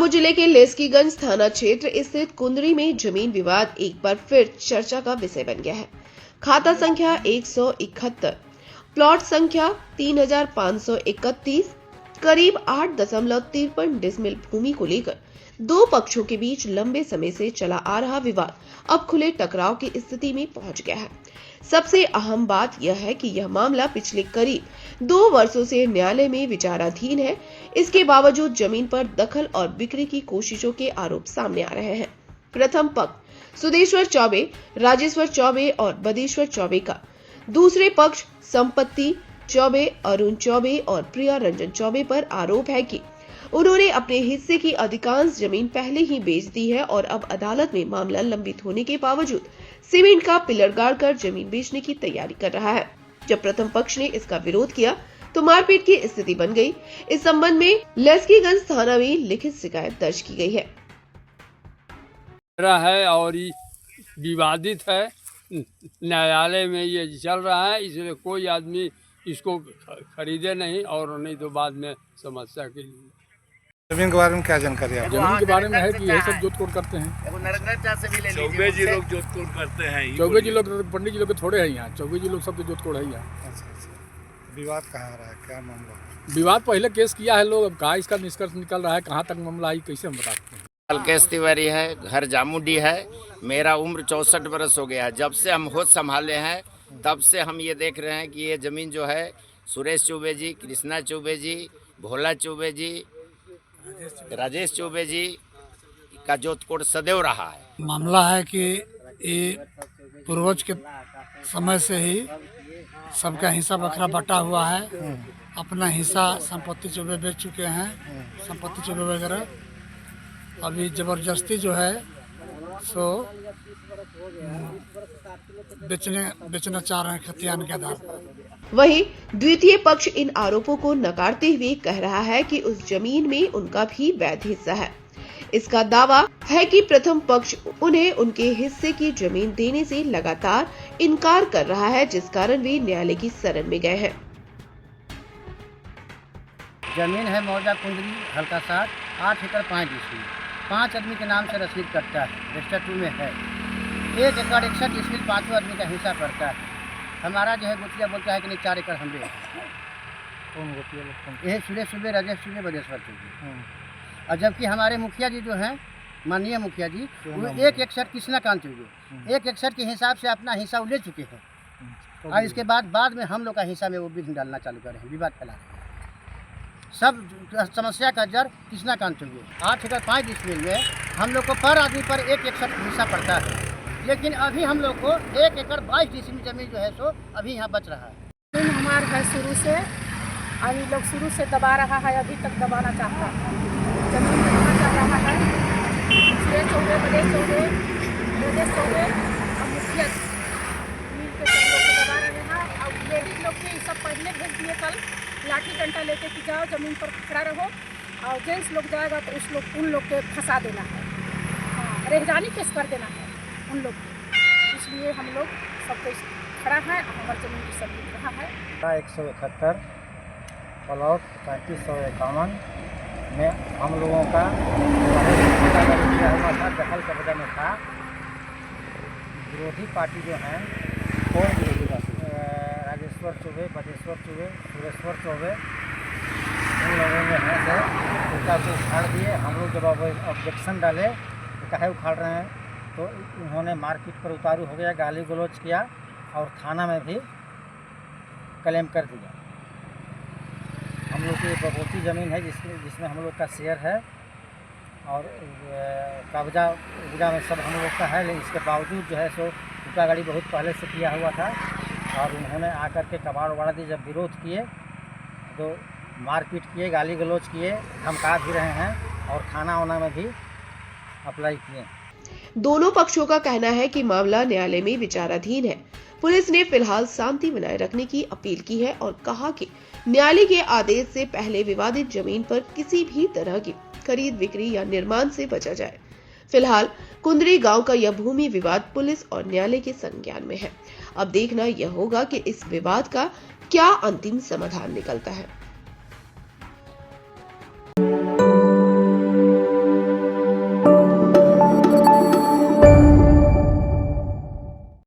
झाबुआ जिले के लेस्कीगंज थाना क्षेत्र स्थित कुंदरी में जमीन विवाद एक बार फिर चर्चा का विषय बन गया है। खाता संख्या 171, प्लॉट संख्या 3531, करीब 8.53 डिसमिल भूमि को लेकर दो पक्षों के बीच लंबे समय से चला आ रहा विवाद अब खुले टकराव की स्थिति में पहुंच गया है। सबसे अहम बात यह है कि यह मामला पिछले करीब 2 वर्षों से न्यायालय में विचाराधीन है। इसके बावजूद जमीन पर दखल और बिक्री की कोशिशों के आरोप सामने आ रहे हैं। प्रथम पक्ष सुदेश्वर चौबे, राजेश्वर चौबे और बदेश्वर चौबे का, दूसरे पक्ष संपत्ति चौबे, अरुण चौबे और प्रिया रंजन चौबे पर आरोप है कि उन्होंने अपने हिस्से की अधिकांश जमीन पहले ही बेच दी है और अब अदालत में मामला लंबित होने के बावजूद सीमेंट का पिलर गाड़कर जमीन बेचने की तैयारी कर रहा है। जब प्रथम पक्ष ने इसका विरोध किया तो मारपीट की स्थिति बन गई। इस संबंध में लेस्कीगंज थाना में लिखित शिकायत दर्ज की गई है और विवादित है, न्यायालय में ये चल रहा है, इसलिए कोई आदमी इसको खरीदे नहीं और नहीं तो बाद में समस्या के लिए। जमीन के बारे में क्या जानकारी है? जमीन के बारे में है कि यही सब जोत-तोड़ करते हैं। चौबे जी लोग जोत-तोड़ करते हैं। चौबे जी लोग, पंडित जी लोग थोड़े हैं यहाँ, चौबे जी लोग सबके जोत-तोड़ है यहाँ। अच्छा। विवाद कहाँ आ रहा है, क्या मामला? विवाद पहले केस किया है लोग, अब कहा इसका निष्कर्ष निकल रहा है, कहाँ तक मामला आई कैसे हम बता सकते हैं। अलकेश तिवारी है, घर जामुडी है, मेरा उम्र 64 बरस हो गया है। जब से हम होश संभाले हैं तब से हम ये देख रहे हैं कि ये ज़मीन जो है सुरेश चौबे जी, कृष्णा चौबे जी, भोला चौबे जी, राजेश चौबे जी का जोतकोड़ सदैव रहा है। मामला है कि ये पूर्वज के समय से ही सबका हिस्सा बखरा बटा हुआ है। अपना हिस्सा संपत्ति चौबे बेच चुके हैं, संपत्ति चौबे वगैरह। अभी जबरदस्ती जो है सो बेचना चाह रहे हैं खतियान के आधार पर। वहीं द्वितीय पक्ष इन आरोपों को नकारते हुए कह रहा है कि उस जमीन में उनका भी वैध हिस्सा है। इसका दावा है कि प्रथम पक्ष उन्हें उनके हिस्से की जमीन देने से लगातार इनकार कर रहा है, जिस कारण वे न्यायालय की शरण में गए हैं। जमीन है मौजा कुंदरी हल्का 8 एकड़ 5 डिसमिल, 5 आदमी के नाम से रसीद कटता है, रजिस्टर 2 में है। 1 एकड़ 61 डिसमिल 5 आदमी का हिस्सा पड़ता है। हमारा जो है गुतिया बोलता है कि नहीं 4 एकड़ हमरे। कौन गोतिया लोग? यही सुरेश चौबे, राजेश चौबे, बदेश्वर चौबे। और जबकि हमारे मुखिया जी जो हैं, माननीय मुखिया जी, वो 1 एकड़ कृष्णाकांत चौबे 1 एकड़ के हिसाब से अपना हिस्सा ले चुके हैं। और इसके बाद में हम लोग का हिस्सा में वो बिल डालना चालू कर रहे हैं, विवाद फैला रहे हैं। सब समस्या का जड़ कृष्णाकांत चौबे। 8 एकड़ 5 डिसमिल में हम लोग को पर आदमी पर 1 एकड़ हिस्सा पड़ता है, लेकिन अभी हम लोग को 1 एकड़ 22 डिसमिल जमीन जो है सो अभी यहाँ बच रहा है। जमीन हमारा है शुरू से, अभी लोग शुरू से दबा रहा है, अभी तक दबाना चाहता है। जमीन दबाना चाह रहा है। सुरेश चौबे, बदेश चौबे, राजेश चौबे और मुखिया मिल के सब लोग को दबा रहे हैं। और लेडीज लोग के सब पहले भेज दिए कल, लाठी डंडा लेके कि जाओ जमीन पर खड़ा रहो, और जेंट्स लोग जाएगा तो उन लोग के फंसा देना है। हाँ, रेहजानी केस कर देना है उन लोग को। इसलिए हम लोग सब कुछ खड़ा है, हमारी जमीन की सब बिक रहा है। 171 प्लॉट 3551 में हम लोगों का किया हुआ था, दखल कब्जा में था। विरोधी पार्टी जो हैं, कौन विरोधी पार्टी? राजेश्वर चौबे, बदेश्वर चौबे, सुरेश्वर चौबे, इन लोगों ने हैं से उसका को उखाड़ दिए। हम लोग जब ऑब्जेक्शन डाले तो काहे उखाड़ रहे हैं, तो उन्होंने मारपीट पर उतारू हो गया, गाली गलौज किया और थाना में भी क्लेम कर दिया। हम लोग की बगोती ज़मीन है जिसमें हम लोग का शेयर है और कब्जा में सब हम लोग का है, लेकिन इसके बावजूद जो है सो टूटा गाड़ी बहुत पहले से किया हुआ था और उन्होंने आकर के कबाड़ उबाड़ दी। जब विरोध किए तो मारपीट किए, गाली गलौज किए, धमका भी रहे हैं और थाना वाना में भी अप्लाई किए। दोनों पक्षों का कहना है कि मामला न्यायालय में विचाराधीन है। पुलिस ने फिलहाल शांति बनाए रखने की अपील की है और कहा कि न्यायालय के आदेश से पहले विवादित जमीन पर किसी भी तरह की खरीद बिक्री या निर्माण से बचा जाए। फिलहाल कुंदरी गांव का यह भूमि विवाद पुलिस और न्यायालय के संज्ञान में है। अब देखना यह होगा कि इस विवाद का क्या अंतिम समाधान निकलता है।